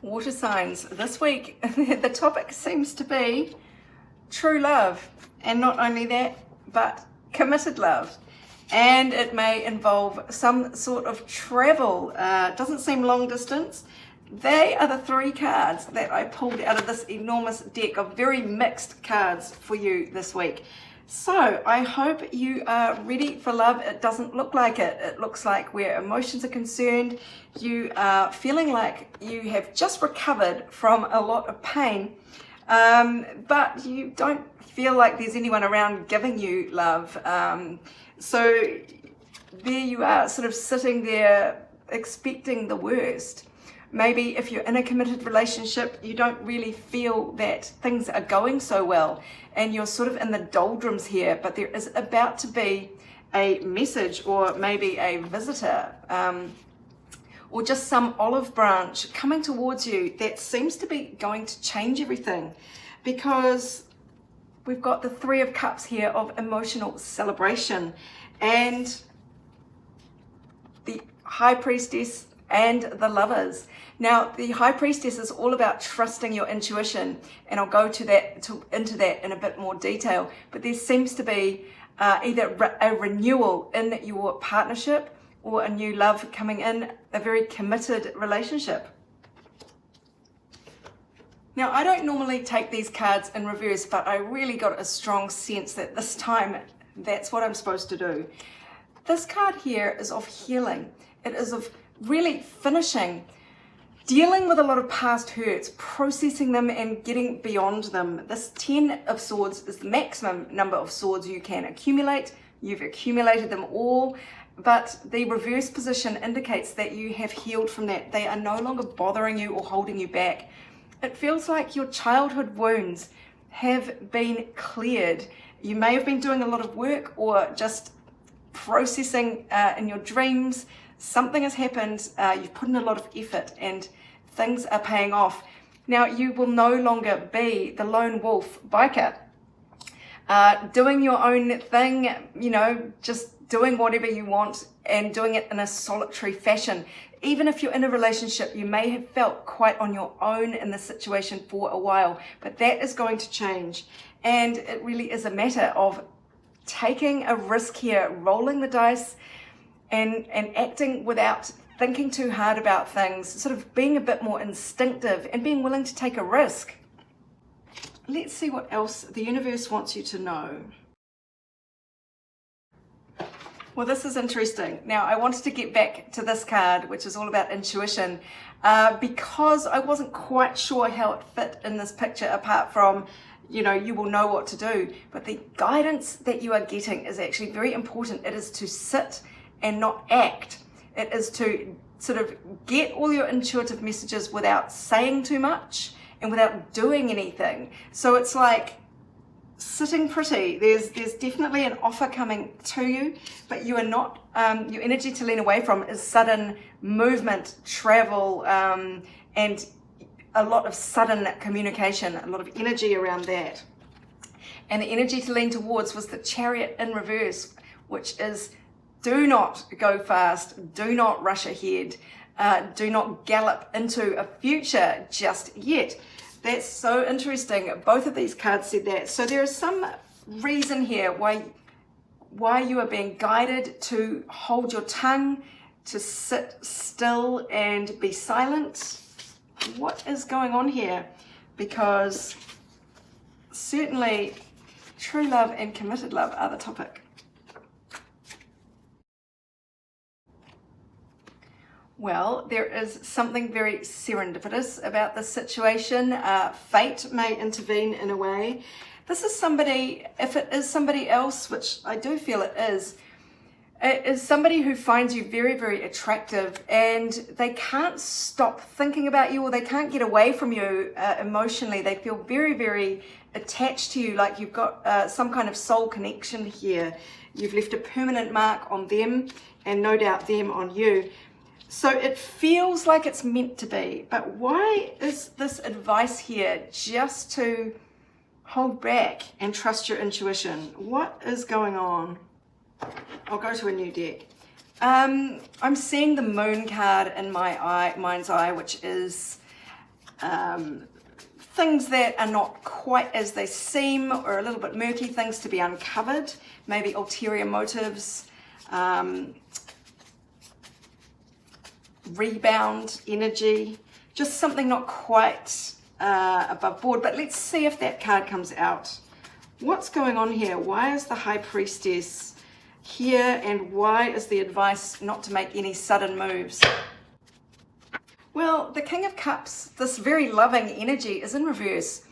Water signs. This week, the topic seems to be true love. And not only that, but committed love. And it may involve some sort of travel. Doesn't seem long distance. They are the three cards that I pulled out of this enormous deck of very mixed cards for you this week. So I hope you are ready for love. It doesn't look like it. It looks like where emotions are concerned, you are feeling like you have just recovered from a lot of pain, but you don't feel like there's anyone around giving you love. So there you are, sort of sitting there expecting the worst. Maybe if you're in a committed relationship, you don't really feel that things are going so well and you're sort of in the doldrums here, but there is about to be a message or maybe a visitor or just some olive branch coming towards you that seems to be going to change everything, because we've got the Three of Cups here of emotional celebration and the High Priestess and the Lovers. Now, the High Priestess is all about trusting your intuition, and I'll go into that in a bit more detail. But there seems to be either a renewal in your partnership or a new love coming in, a very committed relationship. Now, I don't normally take these cards in reverse, but I really got a strong sense that this time that's what I'm supposed to do. This card here is of healing. It is of really finishing, dealing with a lot of past hurts, processing them and getting beyond them. This 10 of Swords is the maximum number of swords you can accumulate. You've accumulated them all, but the reverse position indicates that you have healed from that. They are no longer bothering you or holding you back. It feels like your childhood wounds have been cleared. You may have been doing a lot of work or just processing in your dreams. Something has happened, you've put in a lot of effort and things are paying off. Now, you will no longer be the lone wolf biker, doing your own thing, just doing whatever you want and doing it in a solitary fashion. Even if you're in a relationship, you may have felt quite on your own in the situation for a while, but that is going to change. And it really is a matter of taking a risk here, rolling the dice, and acting without thinking too hard about things, sort of being a bit more instinctive and being willing to take a risk. Let's see what else the universe wants you to know. Well, this is interesting. Now, I wanted to get back to this card, which is all about intuition, because I wasn't quite sure how it fit in this picture apart from you will know what to do. But the guidance that you are getting is actually very important. It is to sit and not act. It is to sort of get all your intuitive messages without saying too much and without doing anything. So it's like sitting pretty. There's definitely an offer coming to you, but you are not, your energy to lean away from is sudden movement, travel, and a lot of sudden communication, a lot of energy around that. And the energy to lean towards was the Chariot in reverse, which is do not go fast, do not rush ahead, do not gallop into a future just yet. That's so interesting. Both of these cards said that. So there is some reason here why you are being guided to hold your tongue, to sit still and be silent. What is going on here? Because certainly true love and committed love are the topic. Well, there is something very serendipitous about this situation. Fate may intervene in a way. This is somebody, if it is somebody else, which I do feel it is somebody who finds you very, very attractive and they can't stop thinking about you, or they can't get away from you emotionally. They feel very, very attached to you, like you've got some kind of soul connection here. You've left a permanent mark on them and no doubt them on you. So it feels like it's meant to be, but why is this advice here just to hold back and trust your intuition? What is going on? I'll go to a new deck. I'm seeing the Moon card in my mind's eye, which is things that are not quite as they seem or a little bit murky, things to be uncovered, maybe ulterior motives, rebound energy, just something not quite above board. But let's see if that card comes out. What's going on here? Why is the High Priestess here, and why is the advice not to make any sudden moves? Well, the King of Cups, this very loving energy, is in reverse.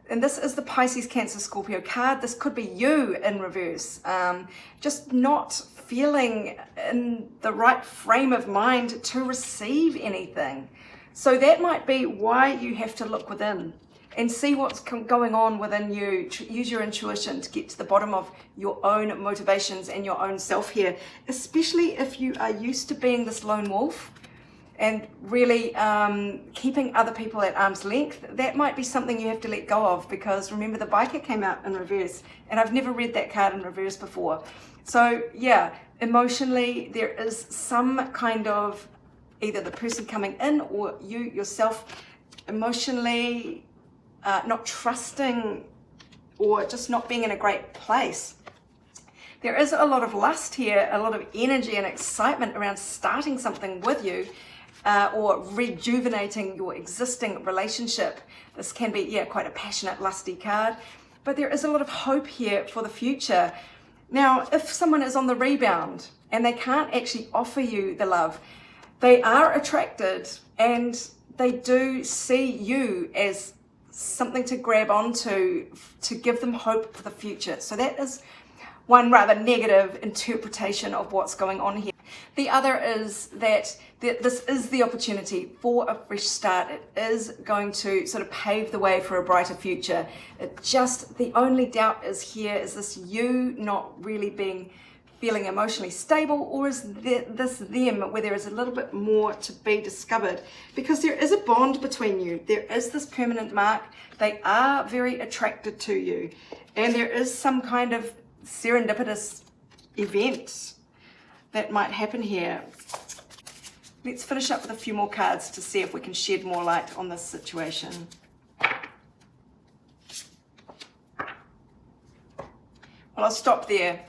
And this is the Pisces, Cancer, Scorpio card. This could be you in reverse. Just not feeling in the right frame of mind to receive anything. So that might be why you have to look within and see what's going on within you. Use your intuition to get to the bottom of your own motivations and your own self here, especially if you are used to being this lone wolf and really keeping other people at arm's length. That might be something you have to let go of, because remember, the biker came out in reverse, and I've never read that card in reverse before. So yeah, emotionally, there is some kind of either the person coming in or you yourself emotionally not trusting or just not being in a great place. There is a lot of lust here, a lot of energy and excitement around starting something with you, or rejuvenating your existing relationship. This can be, yeah, quite a passionate, lusty card, but there is a lot of hope here for the future. Now, if someone is on the rebound and they can't actually offer you the love, they are attracted and they do see you as something to grab onto to give them hope for the future. So that is one rather negative interpretation of what's going on here. The other is that this is the opportunity for a fresh start. It is going to sort of pave the way for a brighter future. The only doubt is here, is this you not really feeling emotionally stable, or is this them where there is a little bit more to be discovered? Because there is a bond between you. There is this permanent mark. They are very attracted to you, and there is some kind of serendipitous event that might happen here. Let's finish up with a few more cards to see if we can shed more light on this situation. Well, I'll stop there,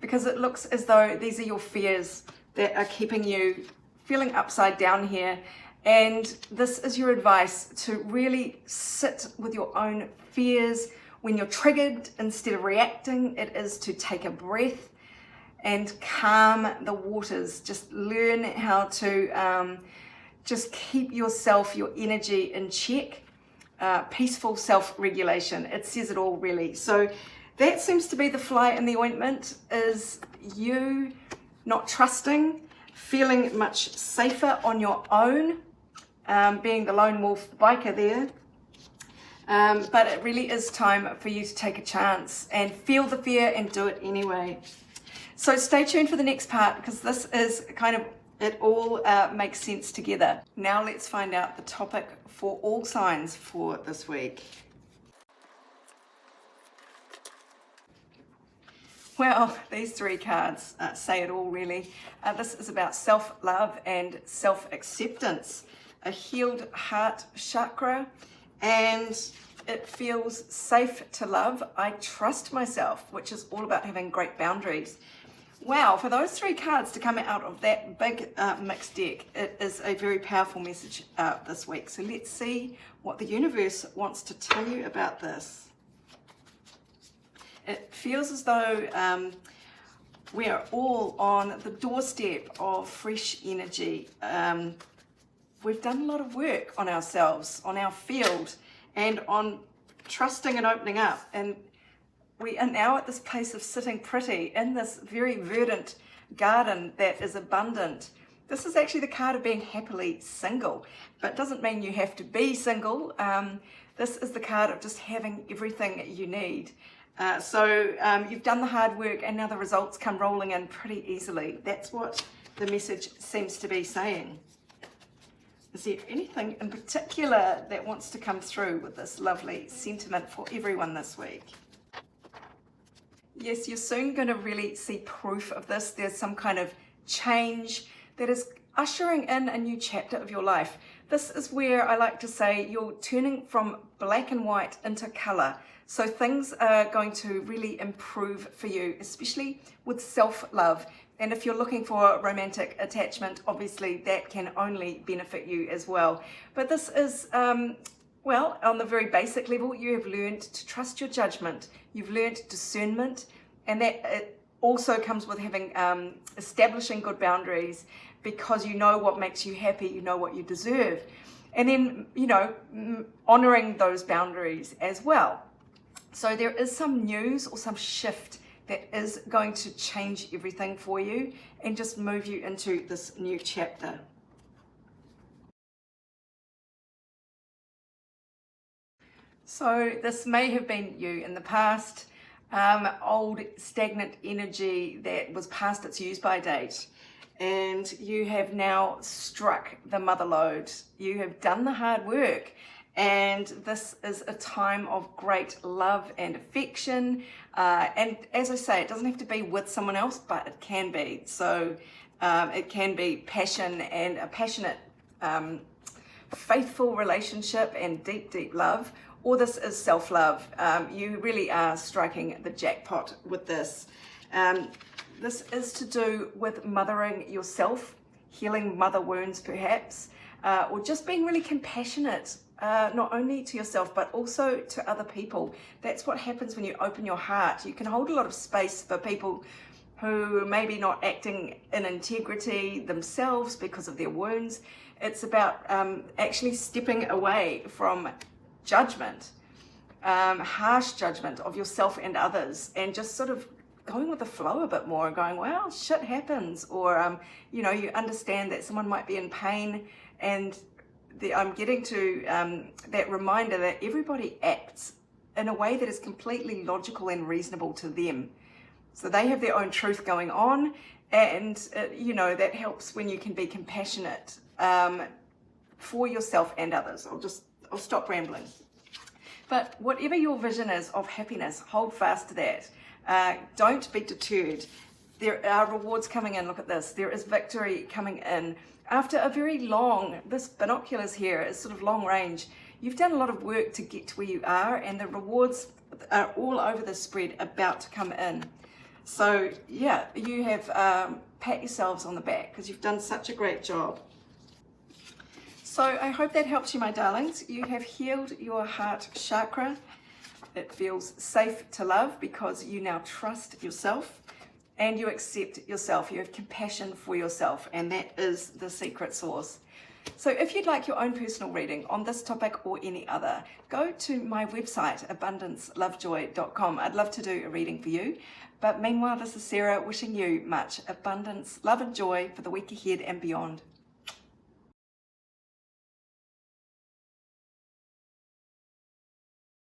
because it looks as though these are your fears that are keeping you feeling upside down here. And this is your advice to really sit with your own fears. When you're triggered, instead of reacting, it is to take a breath and calm the waters. Just learn how to just keep yourself, your energy in check. Peaceful self-regulation. It says it all, really. So that seems to be the fly in the ointment, is you not trusting, feeling much safer on your own, being the lone wolf biker there. But it really is time for you to take a chance and feel the fear and do it anyway. So stay tuned for the next part, because this is kind of, it all makes sense together. Now let's find out the topic for all signs for this week. Well, these three cards say it all, really. This is about self-love and self-acceptance, a healed heart chakra, and it feels safe to love. I trust myself, which is all about having great boundaries. Wow, for those three cards to come out of that big mixed deck, it is a very powerful message this week. So let's see what the universe wants to tell you about this. It feels as though we are all on the doorstep of fresh energy. We've done a lot of work on ourselves, on our field, and on trusting and opening up. And we are now at this place of sitting pretty in this very verdant garden that is abundant. This is actually the card of being happily single, but it doesn't mean you have to be single. This is the card of just having everything you need. So you've done the hard work, and now the results come rolling in pretty easily. That's what the message seems to be saying. Is there anything in particular that wants to come through with this lovely sentiment for everyone this week? Yes, you're soon going to really see proof of this. There's some kind of change that is ushering in a new chapter of your life. This is where I like to say you're turning from black and white into color. So things are going to really improve for you, especially with self-love. And if you're looking for romantic attachment, obviously that can only benefit you as well. But this is, well, on the very basic level, you have learned to trust your judgment. You've learned discernment, and that it also comes with having establishing good boundaries, because you know what makes you happy, you know what you deserve. And then, you know, honoring those boundaries as well. So there is some news or some shift that is going to change everything for you and just move you into this new chapter. So this may have been you in the past, old stagnant energy that was past its use-by date, and you have now struck the mother lode. You have done the hard work, and this is a time of great love and affection. And as I say, it doesn't have to be with someone else, but it can be. So it can be passion and a passionate, faithful relationship and deep, deep love. Or this is self-love. You really are striking the jackpot with this. This is to do with mothering yourself, healing mother wounds perhaps, or just being really compassionate, not only to yourself but also to other people. That's what happens when you open your heart. You can hold a lot of space for people who may be not acting in integrity themselves because of their wounds. It's about actually stepping away from judgment, harsh judgment of yourself and others, and just sort of going with the flow a bit more and going, well, shit happens. Or, you know, you understand that someone might be in pain, and I'm getting to that reminder that everybody acts in a way that is completely logical and reasonable to them. So they have their own truth going on, and, you know, that helps when you can be compassionate for yourself and others. I'll stop rambling. But whatever your vision is of happiness, hold fast to that. Don't be deterred. There are rewards coming in. Look at this. There is victory coming in. After a very long, this binoculars here is sort of long range. You've done a lot of work to get to where you are, and the rewards are all over the spread about to come in. So yeah, you have pat yourselves on the back because you've done such a great job. So I hope that helps you, my darlings. You have healed your heart chakra. It feels safe to love because you now trust yourself and you accept yourself. You have compassion for yourself, and that is the secret sauce. So if you'd like your own personal reading on this topic or any other, go to my website, abundancelovejoy.com. I'd love to do a reading for you. But meanwhile, this is Sarah wishing you much abundance, love and joy for the week ahead and beyond.